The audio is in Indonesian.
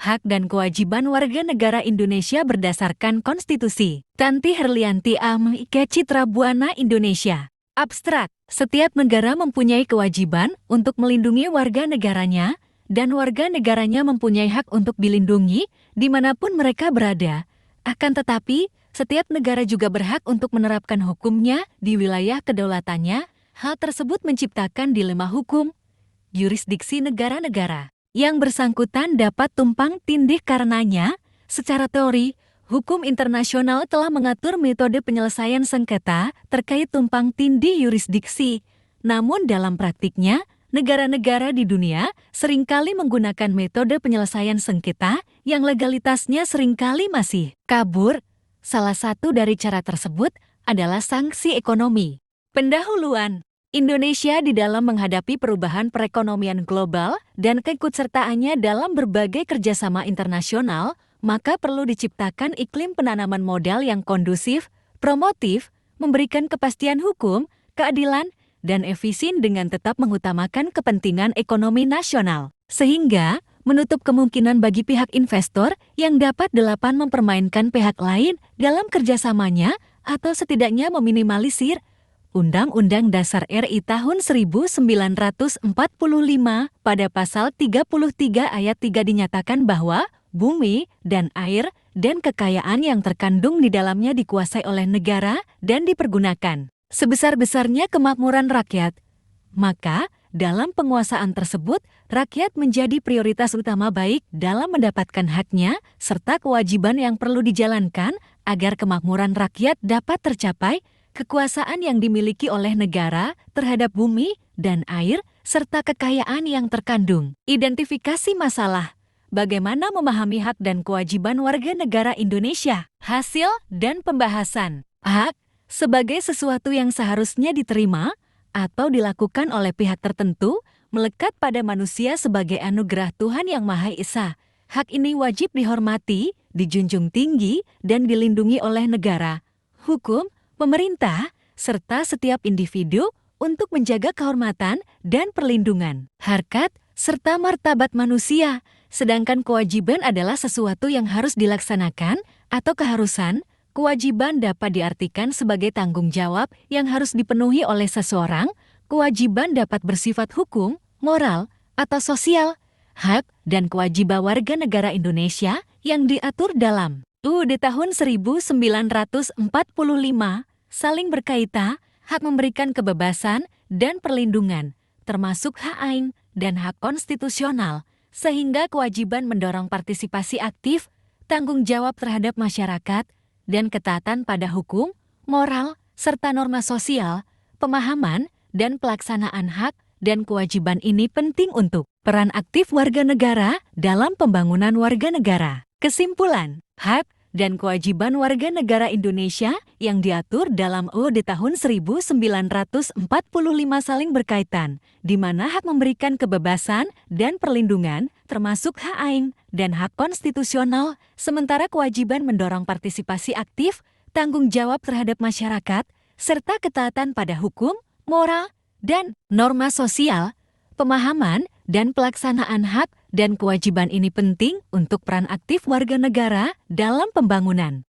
hak dan kewajiban warga negara Indonesia berdasarkan konstitusi. Tanti Herlianti A.M.I.K. Citra Buana Indonesia. Abstrak, setiap negara mempunyai kewajiban untuk melindungi warga negaranya, dan warga negaranya mempunyai hak untuk dilindungi dimanapun mereka berada. Akan tetapi, setiap negara juga berhak untuk menerapkan hukumnya di wilayah kedaulatannya. Hal tersebut menciptakan dilema hukum, yurisdiksi negara-negara. Yang bersangkutan dapat tumpang tindih karenanya, secara teori, hukum internasional telah mengatur metode penyelesaian sengketa terkait tumpang tindih yurisdiksi. Namun dalam praktiknya, negara-negara di dunia seringkali menggunakan metode penyelesaian sengketa yang legalitasnya seringkali masih kabur. Salah satu dari cara tersebut adalah sanksi ekonomi. Pendahuluan Indonesia di dalam menghadapi perubahan perekonomian global dan keikutsertaannya dalam berbagai kerjasama internasional, maka perlu diciptakan iklim penanaman modal yang kondusif, promotif, memberikan kepastian hukum, keadilan, dan efisien dengan tetap mengutamakan kepentingan ekonomi nasional. Sehingga, menutup kemungkinan bagi pihak investor yang dapat mempermainkan pihak lain dalam kerjasamanya atau setidaknya meminimalisir. Undang-Undang Dasar RI tahun 1945 pada pasal 33 ayat 3 dinyatakan bahwa bumi dan air dan kekayaan yang terkandung di dalamnya dikuasai oleh negara dan dipergunakan sebesar-besarnya kemakmuran rakyat. Maka, dalam penguasaan tersebut, rakyat menjadi prioritas utama baik dalam mendapatkan haknya serta kewajiban yang perlu dijalankan agar kemakmuran rakyat dapat tercapai. Kekuasaan yang dimiliki oleh negara terhadap bumi dan air, serta kekayaan yang terkandung. Identifikasi masalah. Bagaimana memahami hak dan kewajiban warga negara Indonesia? Hasil dan pembahasan. Hak sebagai sesuatu yang seharusnya diterima atau dilakukan oleh pihak tertentu, melekat pada manusia sebagai anugerah Tuhan Yang Maha Esa. Hak ini wajib dihormati, dijunjung tinggi, dan dilindungi oleh negara, hukum, pemerintah, serta setiap individu untuk menjaga kehormatan dan perlindungan, harkat, serta martabat manusia. Sedangkan kewajiban adalah sesuatu yang harus dilaksanakan atau keharusan. Kewajiban dapat diartikan sebagai tanggung jawab yang harus dipenuhi oleh seseorang. Kewajiban dapat bersifat hukum, moral, atau sosial. Hak dan kewajiban warga negara Indonesia yang diatur dalam UUD tahun 1945 saling berkaitan, hak memberikan kebebasan dan perlindungan, termasuk hak ain dan hak konstitusional, sehingga kewajiban mendorong partisipasi aktif, tanggung jawab terhadap masyarakat, dan ketaatan pada hukum, moral, serta norma sosial. Pemahaman dan pelaksanaan hak dan kewajiban ini penting untuk peran aktif warga negara dalam pembangunan warga negara. Kesimpulan, hak dan kewajiban warga negara Indonesia yang diatur dalam UUD tahun 1945 saling berkaitan, di mana hak memberikan kebebasan dan perlindungan, termasuk hak ain dan hak konstitusional, sementara kewajiban mendorong partisipasi aktif, tanggung jawab terhadap masyarakat, serta ketaatan pada hukum, moral, dan norma sosial. Pemahaman dan pelaksanaan hak dan kewajiban ini penting untuk peran aktif warga negara dalam pembangunan